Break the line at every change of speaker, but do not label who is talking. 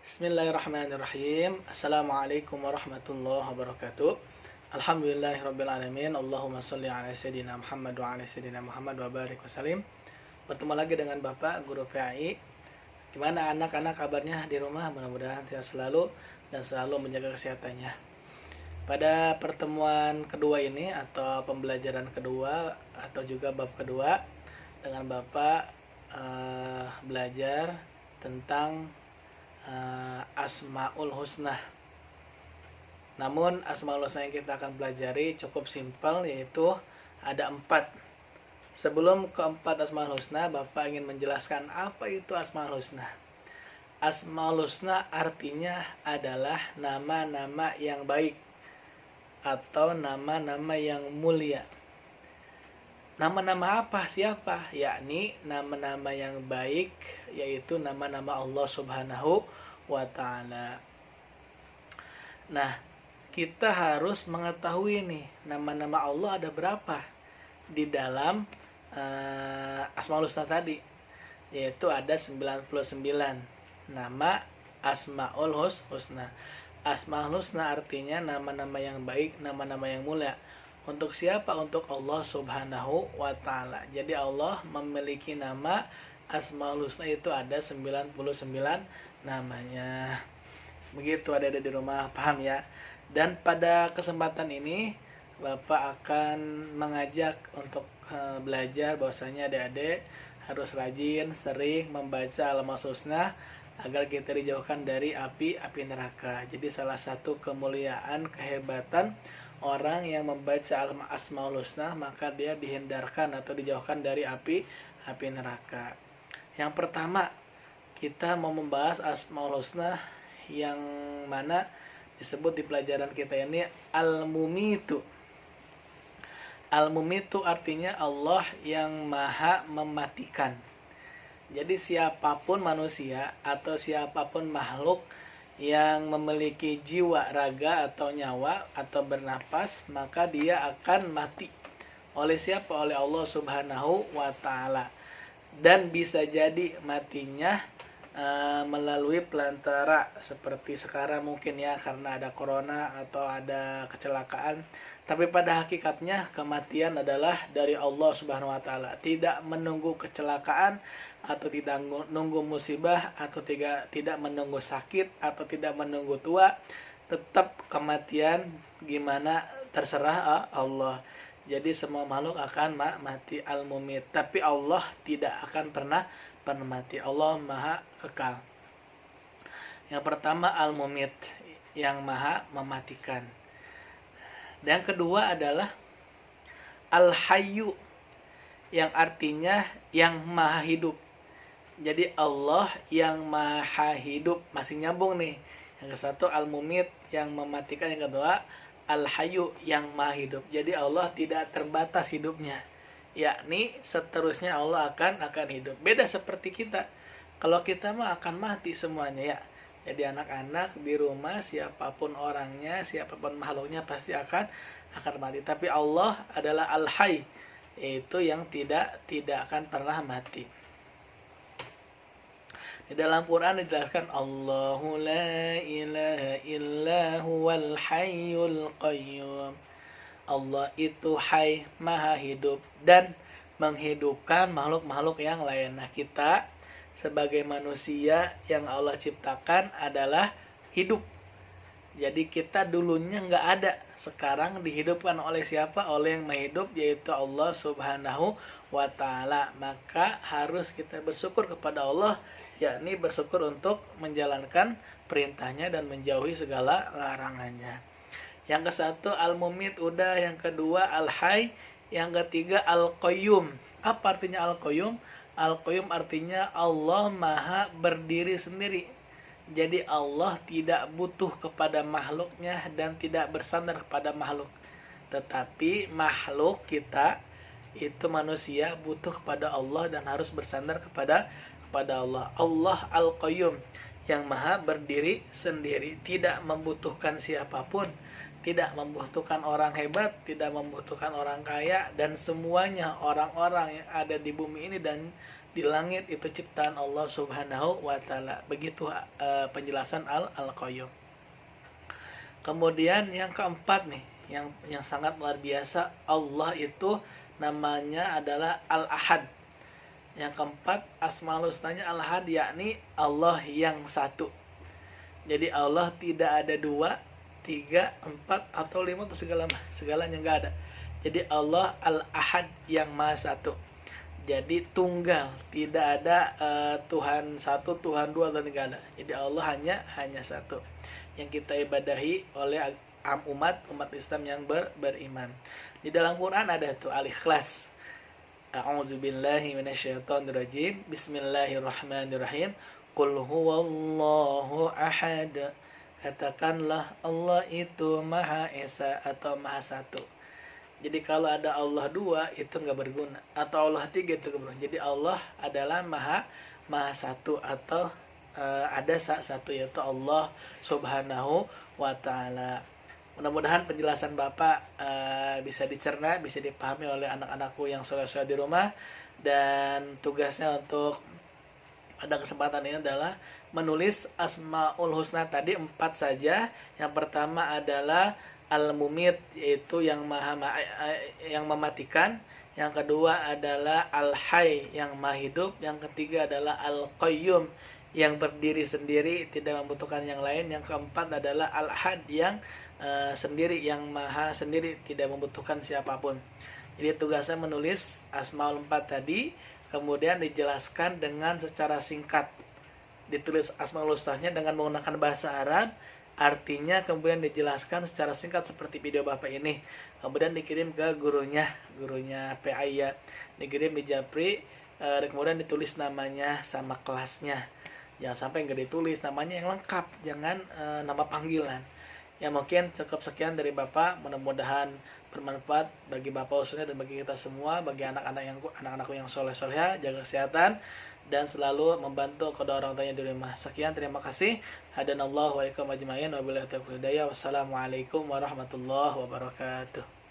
Bismillahirrahmanirrahim. Assalamualaikum warahmatullahi wabarakatuh. Alhamdulillahirrabbilalamin. Allahumma sholli ala sayyidina Muhammad wa ala sayyidina Muhammad wa barik wasallim. Bertemu lagi dengan Bapak Guru PAI. Gimana anak-anak kabarnya di rumah? Mudah-mudahan sehat selalu dan selalu menjaga kesehatannya. Pada pertemuan kedua ini atau pembelajaran kedua atau juga bab kedua, dengan Bapak belajar tentang Asmaul Husna. Namun Asmaul Husna yang kita akan pelajari cukup simpel, yaitu ada 4. Sebelum keempat Asmaul Husna, Bapak ingin menjelaskan apa itu Asmaul Husna. Asmaul Husna artinya adalah nama-nama yang baik atau nama-nama yang mulia. Nama-nama apa? Siapa? Yakni nama-nama yang baik, yaitu nama-nama Allah Subhanahu wa Ta'ala. Nah, kita harus mengetahui nih, nama-nama Allah ada berapa di dalam Asmaul Husna tadi, yaitu ada 99 nama Asmaul Husna. Asmaul Husna artinya nama-nama yang baik, nama-nama yang mulia. Untuk siapa? Untuk Allah Subhanahu wa Ta'ala. Jadi Allah memiliki nama Asmaul Husna, itu ada 99 namanya. Begitu adik-adik di rumah, paham ya? Dan pada kesempatan ini Bapak akan mengajak untuk belajar bahwasanya adik-adik harus rajin, sering membaca Al-Asmaul Husna agar kita dijauhkan dari api neraka. Jadi salah satu kemuliaan, kehebatan orang yang membaca Al-Asmaul Husna, maka dia dihindarkan atau dijauhkan dari api neraka. Yang pertama, kita mau membahas Asmaul Husna yang mana disebut di pelajaran kita ini Al-Mumitu. Al-Mumitu artinya Allah yang maha mematikan. Jadi siapapun manusia atau siapapun makhluk yang memiliki jiwa, raga atau nyawa atau bernapas, maka dia akan mati. Oleh siapa? Oleh Allah Subhanahu wa Ta'ala. Dan bisa jadi matinya melalui pelantara seperti sekarang mungkin ya, karena ada corona atau ada kecelakaan. Tapi pada hakikatnya kematian adalah dari Allah Subhanahu wa Ta'ala. Tidak menunggu kecelakaan atau tidak menunggu musibah atau tidak menunggu sakit atau tidak menunggu tua, tetap kematian gimana terserah Allah. Jadi semua makhluk akan mati, al-mumit, tapi Allah tidak akan pernah mati. Allah maha kekal. Yang pertama al-mumit, yang maha mematikan. Dan yang kedua adalah al-hayyu, yang artinya yang maha hidup. Jadi Allah yang maha hidup, masih nyambung nih. Yang ke satu al-mumit, yang mematikan. Yang kedua al-hayyu, yang maha hidup. Jadi Allah tidak terbatas hidupnya, yakni seterusnya Allah akan hidup. Beda seperti kita. Kalau kita mah akan mati semuanya ya. Jadi anak-anak di rumah, siapapun orangnya, siapapun makhluknya pasti akan mati. Tapi Allah adalah al-hayy, yaitu yang tidak akan pernah mati. Di dalam Quran dijelaskan Allahu la ilaha illa huwal hayyul qayyum. Allah itu hayy, maha hidup, dan menghidupkan makhluk-makhluk yang lain. Nah, kita sebagai manusia yang Allah ciptakan adalah hidup. Jadi kita dulunya nggak ada, sekarang dihidupkan oleh siapa? Oleh yang maha hidup, yaitu Allah Subhanahu wa Ta'ala. Maka harus kita bersyukur kepada Allah, yakni bersyukur untuk menjalankan perintahnya dan menjauhi segala larangannya. Yang ke satu al-mumit udah, yang kedua al-hayy, yang ketiga al-qayyum. Apa artinya al-qayyum? Al-qayyum artinya Allah maha berdiri sendiri. Jadi Allah tidak butuh kepada makhluknya dan tidak bersandar kepada makhluk. Tetapi makhluk kita itu manusia butuh kepada Allah dan harus bersandar kepada Allah. Allah al-qayyum, yang maha berdiri sendiri, tidak membutuhkan siapapun, tidak membutuhkan orang hebat, tidak membutuhkan orang kaya, dan semuanya orang-orang yang ada di bumi ini dan di langit itu ciptaan Allah Subhanahu wa taala. Begitu penjelasan Al-Qayyum. Kemudian yang keempat nih, yang sangat luar biasa, Allah itu namanya adalah Al-Ahad. Yang keempat, Asmaul Husnanya Al-Ahad, yakni Allah yang satu. Jadi Allah tidak ada 2, 3, 4 atau 5 atau segalanya nggak ada. Jadi Allah Al-Ahad yang Maha Satu. Jadi tunggal, tidak ada Tuhan satu, Tuhan dua, atau nggak ada. Jadi Allah hanya satu yang kita ibadahi oleh umat Islam yang beriman. Di dalam Quran ada tuh Al-Ikhlas. A'udzubillahi minasyaitonirrajim. Bismillahirrahmanirrahim. Qul huwallahu ahad. Katakanlah Allah itu Maha Esa atau Maha Satu. Jadi kalau ada Allah 2 itu nggak berguna, atau Allah 3 itu berguna. Jadi Allah adalah Maha Satu, atau ada satu, yaitu Allah Subhanahu wa taala. Mudah-mudahan penjelasan Bapak bisa dicerna, bisa dipahami oleh anak-anakku yang soleh-soleh di rumah. Dan tugasnya untuk pada kesempatan ini adalah menulis Asmaul Husna tadi 4 saja. Yang pertama adalah Al-Mumit, yaitu yang mematikan. Yang kedua adalah Al-Hayy, yang Maha Hidup. Yang ketiga adalah Al-Qayyum, yang berdiri sendiri, tidak membutuhkan yang lain. Yang keempat adalah Al-Ahad, yang sendiri, yang Maha sendiri, tidak membutuhkan siapapun. Jadi tugasnya menulis Asmaul 4 tadi, kemudian dijelaskan dengan secara singkat. Ditulis Asmaul Husnanya dengan menggunakan bahasa Arab, artinya kemudian dijelaskan secara singkat seperti video Bapak ini. Kemudian dikirim ke gurunya PA ya, dikirim di Japri, dan kemudian ditulis namanya sama kelasnya. Jangan sampai nggak ditulis namanya yang lengkap, jangan nama panggilan. Ya mungkin cukup sekian dari Bapak, mudah-mudahan bermanfaat bagi Bapak khususnya dan bagi kita semua, bagi anak-anakku yang soleh-soleha, jaga kesehatan dan selalu membantu kedua orang tuanya di rumah. Sekian, terima kasih. Hadanallahu wa iyyakum ajma'in wa billahi taufiq hidayah. Wassalamualaikum warahmatullahi wabarakatuh.